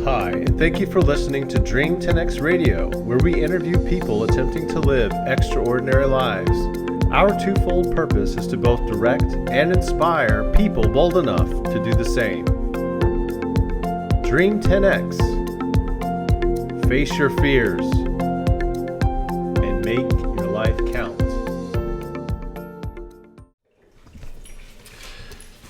Hi, and thank you for listening to Dream 10X Radio, where we interview people attempting to live extraordinary lives. Our twofold purpose is to both direct and inspire people bold enough to do the same. Dream 10X. Face your fears and make your life count.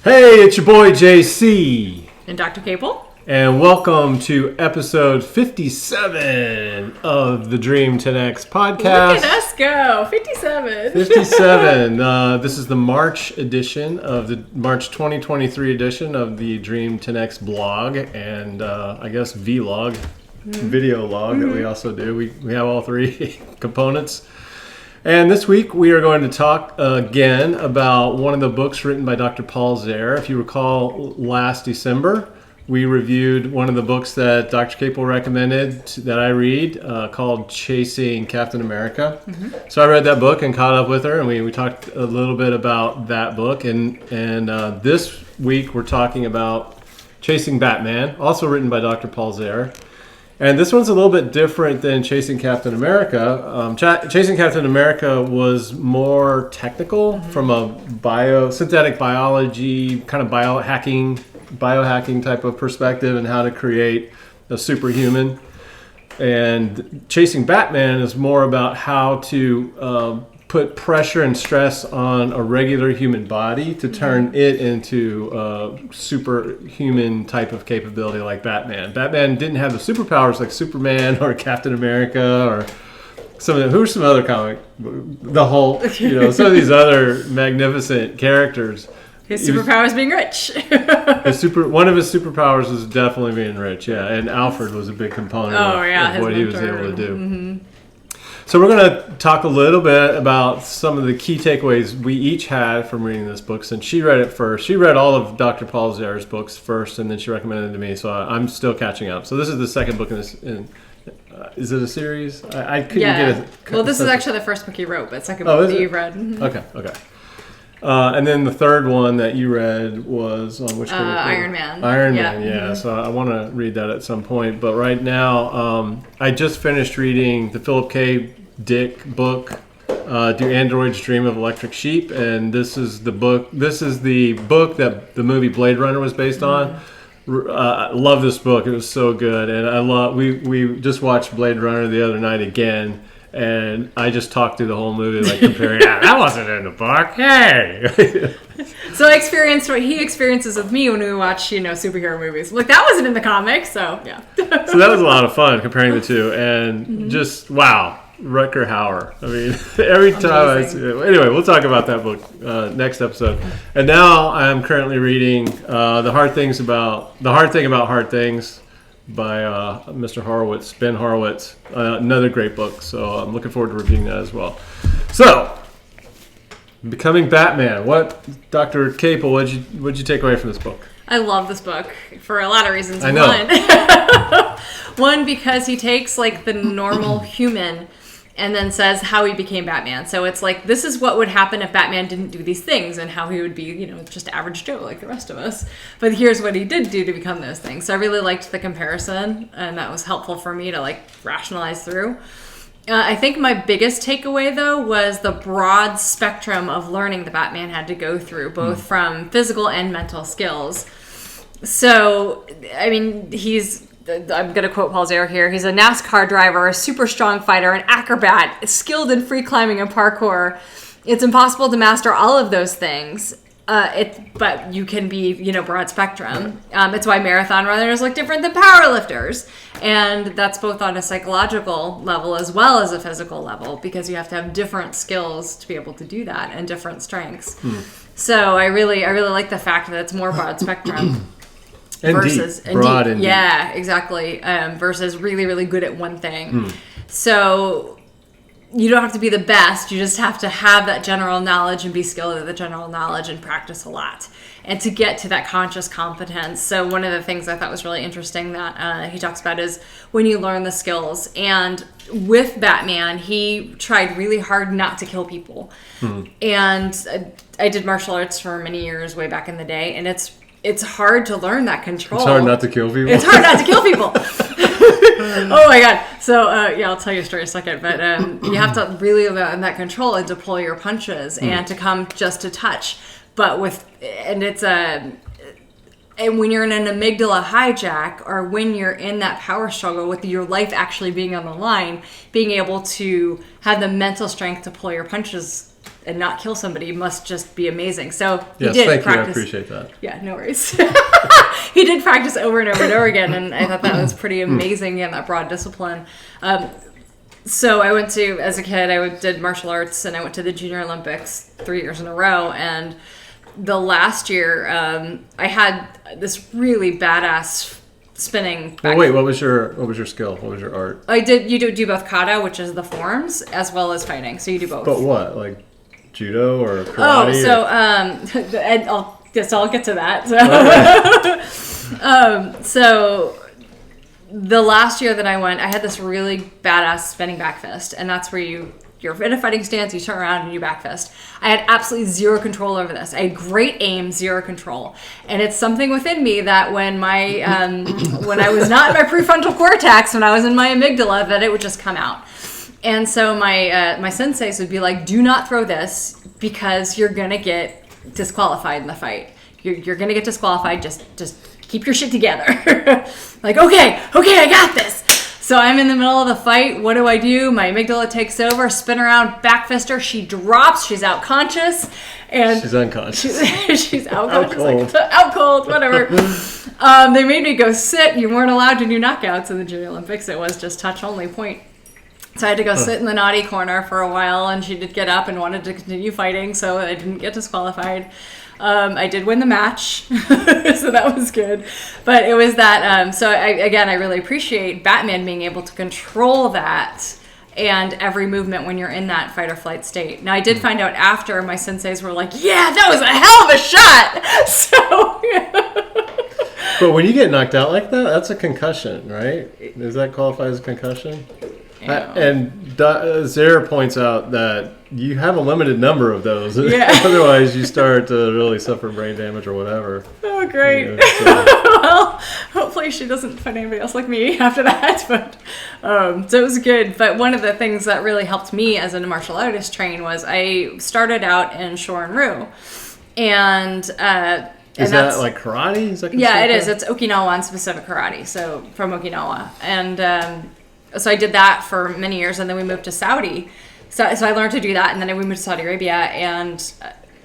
Hey, it's your boy JC. And Dr. Capel. And welcome to episode 57 of the Dream 10X podcast. Look at us go, 57. 57. This is the March edition of the March 2023 edition of the Dream 10X blog and I guess vlog, video log that we also do. We have all three components. And this week we are going to talk again about one of the books written by Dr. Paul Zehr. If you recall, last December, we reviewed one of the books that Dr. Capel recommended that I read called Chasing Captain America. Mm-hmm. So I read that book and caught up with her, and we talked a little bit about that book. And this week we're talking about Chasing Batman, also written by Dr. Paul Zehr. And this one's a little bit different than Chasing Captain America. Chasing Captain America was more technical from a synthetic biology, kind of biohacking type of perspective and how to create a superhuman. And Chasing Batman is more about how to put pressure and stress on a regular human body to turn it into a superhuman type of capability like Batman. Batman didn't have the superpowers like Superman or Captain America or some other comic, the Hulk, some of these other magnificent characters. His superpower is being rich. One of his superpowers is definitely being rich, yeah. And Alfred was a big component of what he was able to do. Mm-hmm. So we're going to talk a little bit about some of the key takeaways we each had from reading this book. Since she read it first, she read all of Dr. Paul Zehr's books first, and then she recommended it to me. So I'm still catching up. So this is the second book in this. Is it a series? I couldn't get it. Well, this is actually the first book you wrote, but second book that you've read. Mm-hmm. Okay. And then the third one that you read was on which Iron Man. Iron Man, yeah. Mm-hmm. So I want to read that at some point. But right now, I just finished reading the Philip K. Dick book, Do Androids Dream of Electric Sheep? And this is the book that the movie Blade Runner was based on. I love this book. It was so good. And we just watched Blade Runner the other night again. And I just talked through the whole movie, like comparing, that wasn't in the book. Hey! So I experienced what he experiences with me when we watch, superhero movies. Like, that wasn't in the comics, so yeah. So that was a lot of fun comparing the two. And just, wow, Rutger Hauer. I mean, every time anyway, we'll talk about that book next episode. And now I am currently reading The Hard Thing About Hard Things, by Mr. Horowitz, Ben Horowitz, another great book. So I'm looking forward to reviewing that as well. So, Becoming Batman. What, Dr. Capel, what'd you take away from this book? I love this book for a lot of reasons. I know. One, because he takes like the normal human and then says how he became Batman. So it's like, this is what would happen if Batman didn't do these things and how he would be, just average Joe like the rest of us. But here's what he did do to become those things. So I really liked the comparison, and that was helpful for me to rationalize through. I think my biggest takeaway, though, was the broad spectrum of learning that Batman had to go through, both from physical and mental skills. So, I mean, I'm going to quote Paul Zehr here. He's a NASCAR driver, a super strong fighter, an acrobat, skilled in free climbing and parkour. It's impossible to master all of those things, but you can be, broad spectrum. It's why marathon runners look different than powerlifters. And that's both on a psychological level as well as a physical level, because you have to have different skills to be able to do that and different strengths. So I really like the fact that it's more broad spectrum. Versus broad and deep. Yeah, exactly. Versus really, really good at one thing. So you don't have to be the best. You just have to have that general knowledge and be skilled at the general knowledge and practice a lot. And to get to that conscious competence. So one of the things I thought was really interesting that he talks about is when you learn the skills. And with Batman, he tried really hard not to kill people. And I did martial arts for many years way back in the day. And it's it's hard to learn that control. It's hard not to kill people. It's hard not to kill people. Oh my god. So yeah, I'll tell you a story in a second, but you have to really learn that control and deploy your punches and to come just to touch. But and when you're in an amygdala hijack, or when you're in that power struggle with your life actually being on the line, being able to have the mental strength to pull your punches and not kill somebody must just be amazing. So he did practice. I appreciate that. Yeah, no worries. He did practice over and over and over again, and I thought that was pretty amazing in that broad discipline. So I went to, as a kid, I did martial arts, and I went to the Junior Olympics 3 years in a row, and the last year, I had this really badass spinning. Well, wait, what was your skill? What was your art? You do both kata, which is the forms, as well as fighting. So you do both. But what, like judo or karate? Oh, so and I'll get to that. So, so the last year that I went, I had this really badass spinning back fist, and that's where you're in a fighting stance, you turn around and you back fist. I had absolutely zero control over this. I had great aim, zero control. And it's something within me that when when I was not in my prefrontal cortex, when I was in my amygdala, that it would just come out. And so my senseis would be like, do not throw this because you're going to get disqualified in the fight. You're going to get disqualified. Just keep your shit together. Like, okay, I got this. So I'm in the middle of the fight. What do? My amygdala takes over, spin around, back fist her. She drops. She's out conscious. And she's unconscious. She's out conscious. Out cold, whatever. They made me go sit. You weren't allowed to do knockouts in the Junior Olympics. It was just touch only point. So I had to go sit in the naughty corner for a while, and she did get up and wanted to continue fighting, so I didn't get disqualified. I did win the match, so that was good. But it was that, so I really appreciate Batman being able to control that and every movement when you're in that fight or flight state. Now, I did find out after, my senseis were like, yeah, that was a hell of a shot! So... But when you get knocked out like that, that's a concussion, right? Does that qualify as a concussion? And Zehr points out that you have a limited number of those. Yeah. Otherwise, you start to really suffer brain damage or whatever. Oh, great. You know, so. Well, hopefully she doesn't find anybody else like me after that. But so it was good. But one of the things that really helped me as a martial artist train was I started out in Shorin-ryu. And is that like karate? Is that yeah, it is. It's Okinawan specific karate. So from Okinawa. And so I did that for many years, and then we moved to Saudi. So I learned to do that, and then we moved to Saudi Arabia, and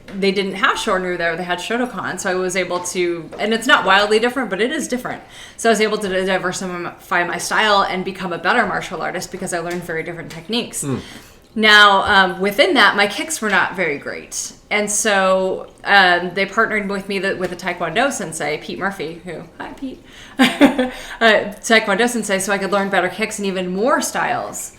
they didn't have Shorin-ryu there. They had Shotokan, so I was able to, and it's not wildly different, but it is different. So I was able to diversify my style and become a better martial artist because I learned very different techniques. Now, within that, my kicks were not very great. And so they partnered with me with a Taekwondo sensei, Pete Murphy, hi Pete, Taekwondo sensei, so I could learn better kicks and even more styles.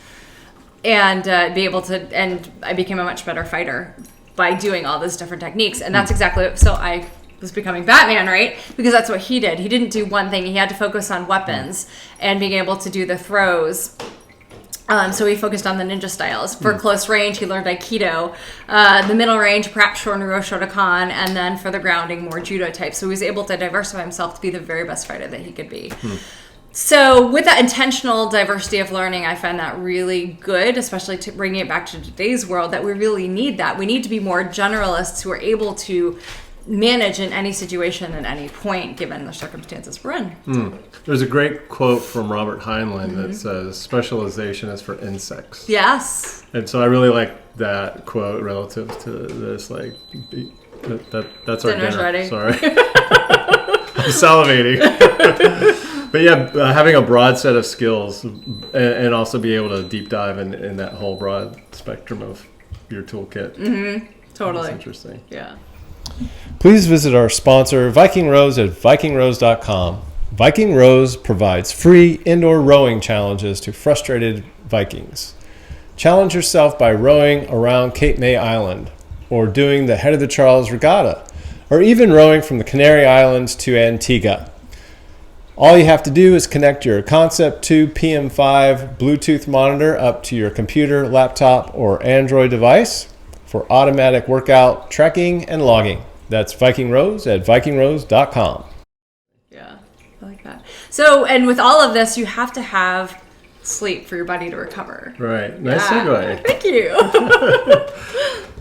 And be able to, and I became a much better fighter by doing all those different techniques. And that's exactly what, so I was becoming Batman, right? Because that's what he did. He didn't do one thing. He had to focus on weapons and being able to do the throws. So he focused on the ninja styles. For close range, he learned Aikido. The middle range, perhaps Shorin-ryu, Shotokan, and then for the grounding, more judo type. So he was able to diversify himself to be the very best fighter that he could be. So with that intentional diversity of learning, I find that really good, especially to bringing it back to today's world, that we really need that. We need to be more generalists who are able to manage in any situation at any point, given the circumstances we're in. There's a great quote from Robert Heinlein that says, specialization is for insects. Yes. And so I really like that quote relative to this, like, that's our dinner. Ready. Sorry. I'm salivating. But yeah, having a broad set of skills and also be able to deep dive in that whole broad spectrum of your toolkit. Totally. That's interesting. Yeah. Please visit our sponsor, Viking Rows, at vikingrows.com. Viking Rows provides free indoor rowing challenges to frustrated Vikings. Challenge yourself by rowing around Cape May Island, or doing the Head of the Charles Regatta, or even rowing from the Canary Islands to Antigua. All you have to do is connect your Concept 2 PM5 Bluetooth monitor up to your computer, laptop, or Android device for automatic workout tracking and logging. That's vikingrose@vikingrose.com. Yeah, I like that. So, and with all of this, you have to have sleep for your body to recover. Right. Nice segue. Thank you.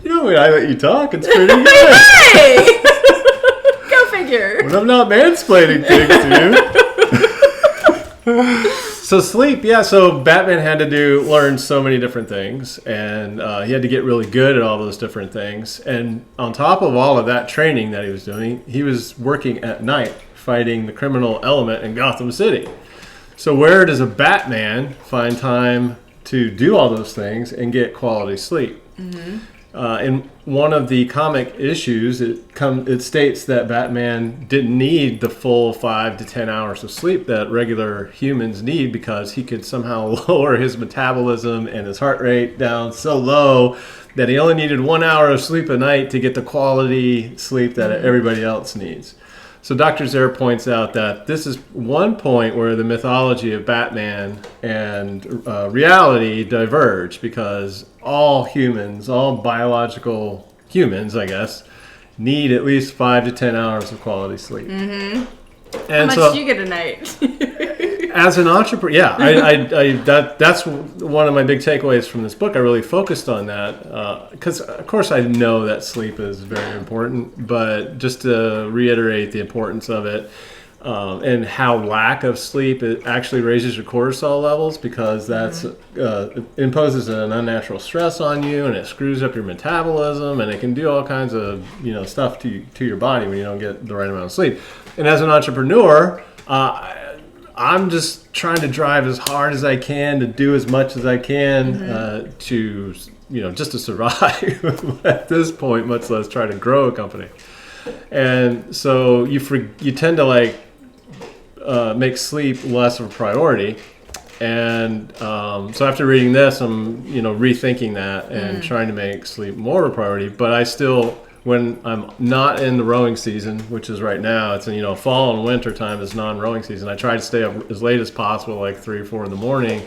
You know, when I let you talk, it's pretty good. Hey! Go figure. When I'm not mansplaining things to you. So sleep, yeah. So Batman had to learn so many different things, and he had to get really good at all those different things. And on top of all of that training that he was doing, he was working at night fighting the criminal element in Gotham City. So where does a Batman find time to do all those things and get quality sleep? Mm-hmm. In one of the comic issues, it states that Batman didn't need the full 5 to 10 hours of sleep that regular humans need because he could somehow lower his metabolism and his heart rate down so low that he only needed 1 hour of sleep a night to get the quality sleep that everybody else needs. So Dr. Zehr points out that this is one point where the mythology of Batman and reality diverge, because all humans, all biological humans, I guess, need at least 5 to 10 hours of quality sleep. Mm-hmm. And how much do you get a night? As an entrepreneur, yeah, that's one of my big takeaways from this book. I really focused on that because, of course, I know that sleep is very important, but just to reiterate the importance of it and how lack of sleep, it actually raises your cortisol levels, because that's it imposes an unnatural stress on you, and it screws up your metabolism, and it can do all kinds of stuff to your body when you don't get the right amount of sleep. And as an entrepreneur, I'm just trying to drive as hard as I can to do as much as I can to just to survive at this point, much less try to grow a company. And so you tend to make sleep less of a priority. And so after reading this, I'm rethinking that and trying to make sleep more of a priority. But I still, when I'm not in the rowing season, which is right now, it's fall and winter time is non-rowing season. I try to stay up as late as possible, like 3 or 4 in the morning.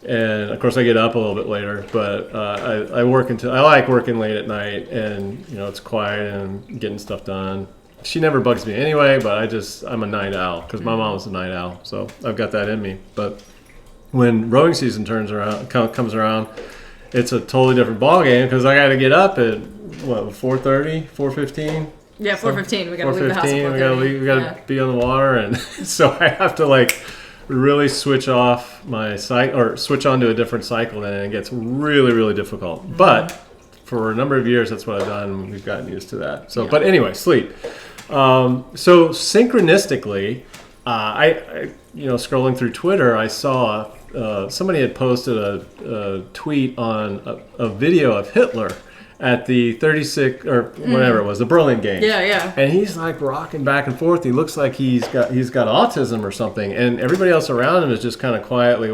And of course I get up a little bit later, but I like working late at night, and it's quiet and I'm getting stuff done. She never bugs me anyway, but I'm a night owl because my mom was a night owl, so I've got that in me. But when rowing season comes around, it's a totally different ball game, because I got to get up at 4:30, 4:15. Yeah, 4:15. We got to leave the house at 4:30. We got to be on the water, and so I have to really switch off my cycle, or switch onto a different cycle, and it gets really, really difficult. Mm-hmm. But for a number of years, that's what I've done, and we've gotten used to that. So, But anyway, sleep. So synchronistically, I scrolling through Twitter, I saw somebody had posted a tweet on a video of Hitler at the 36 or whatever it was, the Berlin Games. Yeah. And he's rocking back and forth. He looks like he's got autism or something. And everybody else around him is just kind of quietly,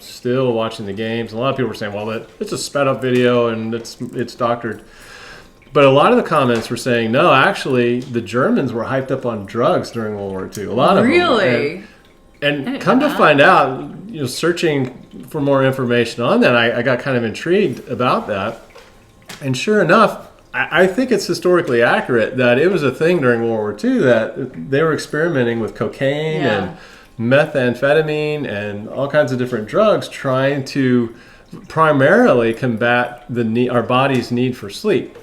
still watching the games. And a lot of people were saying, well, it's a sped up video and it's doctored. But a lot of the comments were saying, no, actually, the Germans were hyped up on drugs during World War II. A lot of them. Really? And come to find out, searching for more information on that, I got kind of intrigued about that. And sure enough, I think it's historically accurate that it was a thing during World War II that they were experimenting with cocaine and methamphetamine and all kinds of different drugs, trying to primarily combat our body's need for sleep.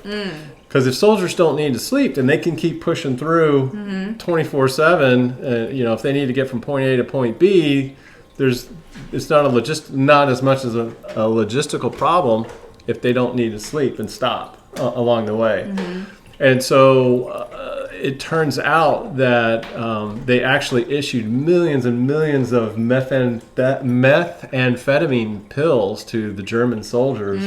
Because if soldiers don't need to sleep, then they can keep pushing through 24/7. If they need to get from point A to point B, it's not as much as a logistical problem if they don't need to sleep and stop along the way. And so it turns out that they actually issued millions and millions of methamphetamine pills to the German soldiers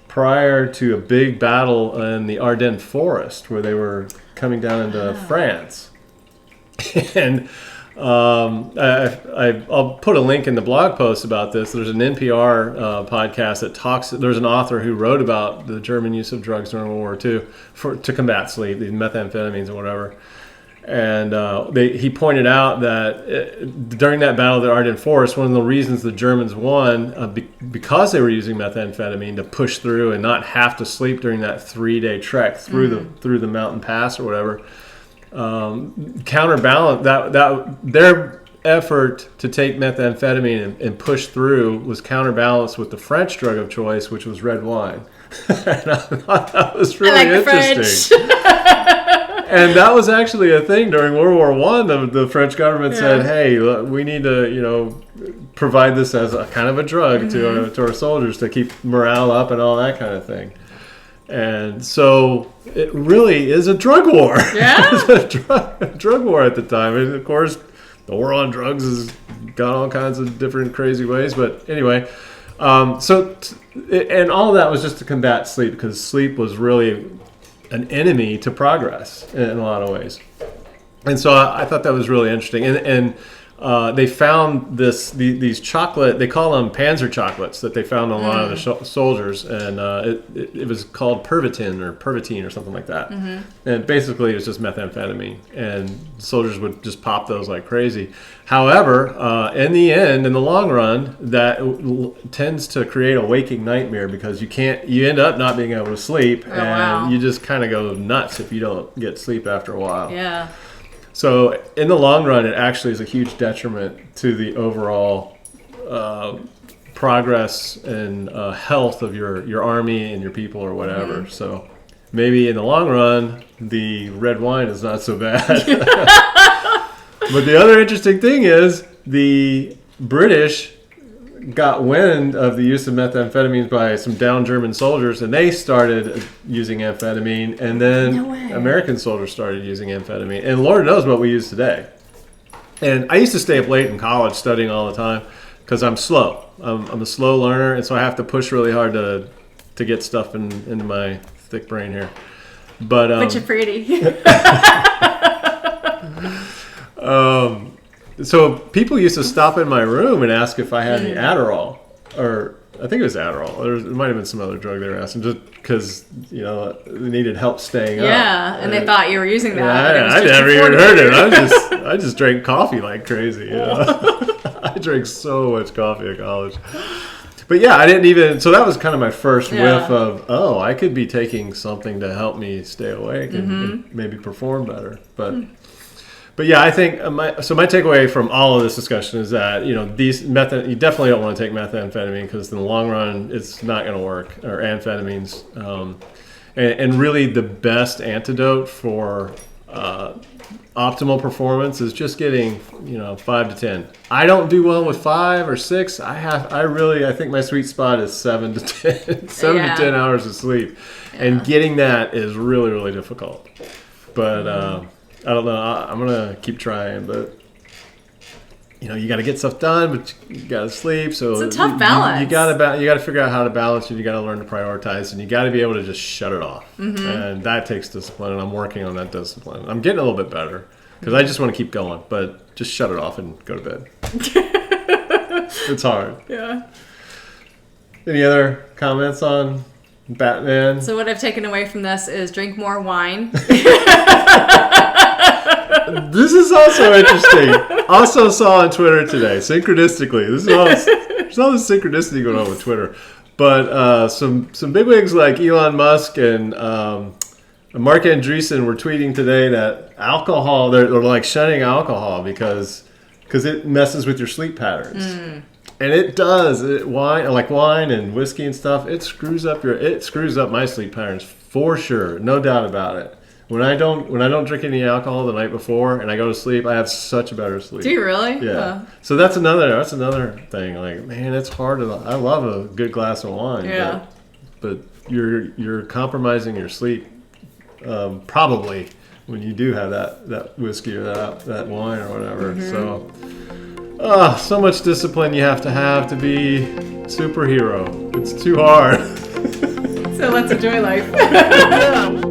prior to a big battle in the Ardennes forest where they were coming down into France. And I'll put a link in the blog post about this. There's an NPR podcast that talks. There's an author who wrote about the German use of drugs during World War II to combat sleep, these methamphetamines or whatever. And he pointed out that during that battle of the Ardennes Forest, one of the reasons the Germans won, because they were using methamphetamine to push through and not have to sleep during that 3-day trek through the mountain pass or whatever, counterbalance that their effort to take methamphetamine and push through was counterbalanced with the French drug of choice, which was red wine. And I thought that was really interesting. And that was actually a thing during World War I. The French government said, "Hey, look, we need to, provide this as a kind of a drug to our soldiers to keep morale up and all that kind of thing." And so it really is a drug war. Yeah, it's a drug war at the time. And of course, the war on drugs has got all kinds of different crazy ways. But anyway, and all that was just to combat sleep, because sleep was really an enemy to progress in a lot of ways. And so I thought that was really interesting. And they found these chocolate, they call them Panzer chocolates, that they found on a lot of the soldiers. And it was called Pervitin or something like that. And basically it was just methamphetamine. And soldiers would just pop those like crazy. However, in the end, in the long run, that tends to create a waking nightmare, because you end up not being able to sleep, and you just kind of go nuts if you don't get sleep after a while. Yeah. So in the long run, it actually is a huge detriment to the overall progress and health of your army and your people or whatever. So maybe in the long run, the red wine is not so bad. But the other interesting thing is the British got wind of the use of methamphetamines by some downed German soldiers, and they started using amphetamine, and then American soldiers started using amphetamine. And Lord knows what we use today. And I used to stay up late in college studying all the time because I'm slow. I'm a slow learner, and so I have to push really hard to get stuff into my thick brain here. But you're pretty. So people used to stop in my room and ask if I had any Adderall, or I think it was Adderall. It might have been some other drug they were asking, just because they needed help staying up. Yeah, and they thought you were using that. I never even heard it. I just drank coffee like crazy. I drank so much coffee at college. But yeah, I didn't even. So that was kind of my first whiff of, I could be taking something to help me stay awake and maybe perform better. But yeah, I think my takeaway from all of this discussion is that you definitely don't want to take methamphetamine, because in the long run it's not going to work, or amphetamines, and really the best antidote for optimal performance is just getting 5 to 10. I don't do well with 5 or 6. I think my sweet spot is 7 to 10, 7 to 10 hours of sleep, and getting that is really, really difficult. But I don't know. I'm gonna keep trying, but you got to get stuff done, but you got to sleep. So it's a tough balance. You got to figure out how to balance it. You got to learn to prioritize, and you got to be able to just shut it off. And that takes discipline, and I'm working on that discipline. I'm getting a little bit better because I just want to keep going, but just shut it off and go to bed. It's hard. Yeah. Any other comments on Batman? So what I've taken away from this is drink more wine. This is also interesting. Also saw on Twitter today, synchronistically. There's all this synchronicity going on with Twitter. But some bigwigs like Elon Musk and Mark Andreessen were tweeting today that alcohol, they're like shunning alcohol because it messes with your sleep patterns. And it does. Wine and whiskey and stuff, it screws up my sleep patterns for sure. No doubt about it. When I don't drink any alcohol the night before and I go to sleep, I have such a better sleep. Do you really? Yeah. So that's another thing. Like, man, it's hard I love a good glass of wine. Yeah. But you're compromising your sleep, probably when you do have that whiskey or that wine or whatever. So so much discipline you have to be superhero. It's too hard. So let's enjoy life.